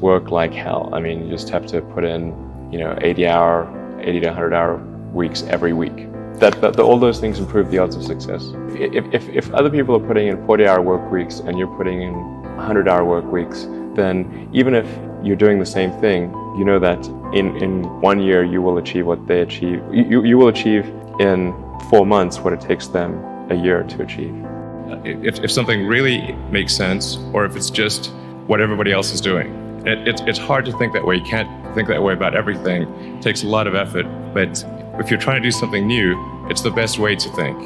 work like hell. I mean, you just have to put in, 80 to 100 hour weeks every week. All those things improve the odds of success. If other people are putting in 40-hour work weeks and you're putting in 100-hour work weeks, then even if you're doing the same thing, you know that in 1 year you will achieve what they achieve. You will achieve in 4 months what it takes them a year to achieve. If something really makes sense, or if it's just what everybody else is doing. It's hard to think that way. You can't think that way about everything. It takes a lot of effort, but if you're trying to do something new, it's the best way to think.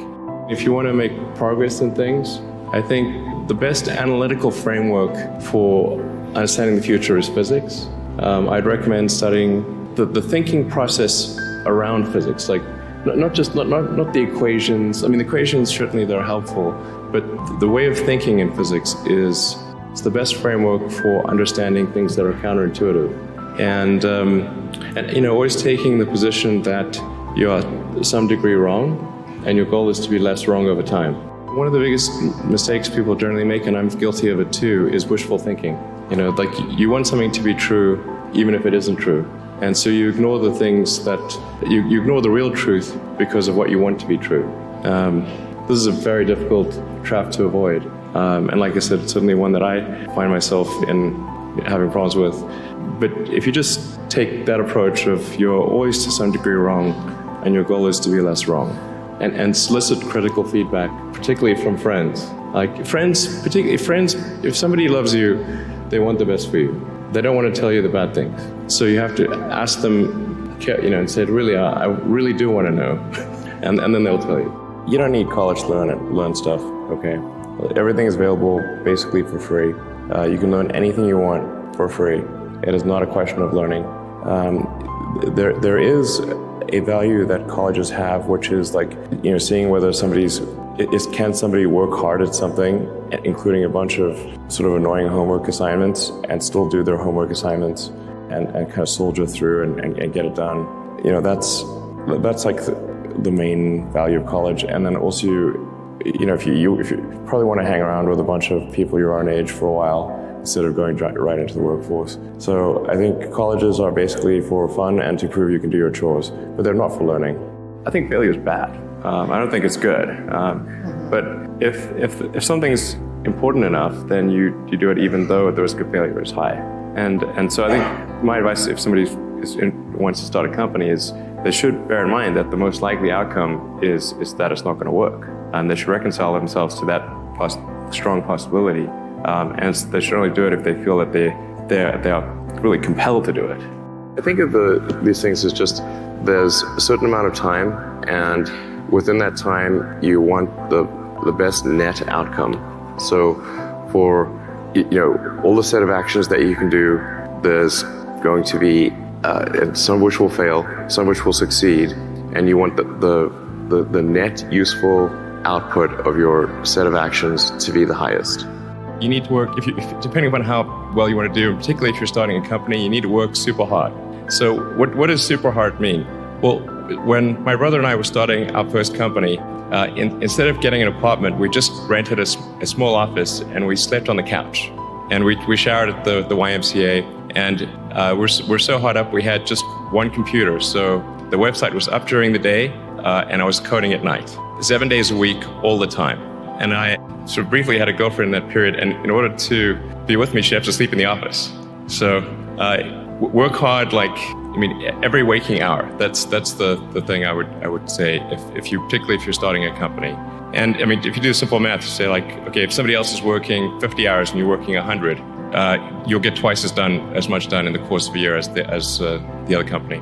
If you want to make progress in things, I think the best analytical framework for understanding the future is physics. I'd recommend studying the thinking process around physics, like not the equations. I mean, the equations certainly they're helpful, but the way of thinking in physics is it's the best framework for understanding things that are counterintuitive. And always taking the position that you are to some degree wrong, and your goal is to be less wrong over time. One of the biggest mistakes people generally make, and I'm guilty of it too, is wishful thinking. Like you want something to be true, even if it isn't true. And so you ignore the things that, you ignore the real truth because of what you want to be true. This is a very difficult trap to avoid. And like I said, it's certainly one that I find myself in having problems with. But if you just take that approach of you're always to some degree wrong, and your goal is to be less wrong, and solicit critical feedback, particularly from friends. Particularly friends, if somebody loves you, they want the best for you. They don't want to tell you the bad things. So you have to ask them, and say, really, I really do want to know. and then they'll tell you. You don't need college to learn stuff, okay? Everything is available basically for free. You can learn anything you want for free. It is not a question of learning. There is a value that colleges have, which is like, seeing whether can somebody work hard at something, including a bunch of sort of annoying homework assignments, and still do their homework assignments and kind of soldier through and get it done. That's like the main value of college. And then also, if you probably want to hang around with a bunch of people your own age for a while, instead of going right into the workforce. So I think colleges are basically for fun and to prove you can do your chores, but they're not for learning. I think failure is bad. I don't think it's good. But if something's important enough, then you do it even though the risk of failure is high. And so I think my advice, if somebody wants to start a company, is they should bear in mind that the most likely outcome is that it's not going to work. And they should reconcile themselves to that strong possibility. And they should only do it if they feel that they are really compelled to do it. I think of these things as just there's a certain amount of time, and within that time you want the best net outcome. So for all the set of actions that you can do, there's going to be some which will fail, some which will succeed, and you want the net useful output of your set of actions to be the highest. You need to work, depending upon how well you want to do, particularly if you're starting a company, you need to work super hard. So what does super hard mean? Well, when my brother and I were starting our first company, instead of getting an apartment, we just rented a small office and we slept on the couch. And we showered at the YMCA, and we're so hot up, we had just one computer. So the website was up during the day, and I was coding at night, 7 days a week, all the time. And I sort of briefly had a girlfriend in that period, and in order to be with me, she had to sleep in the office. So work hard, every waking hour. That's the thing I would say, particularly if you're starting a company. And if you do simple math, you say okay, if somebody else is working 50 hours and you're working 100, you'll get twice as much done in the course of a year as the other company.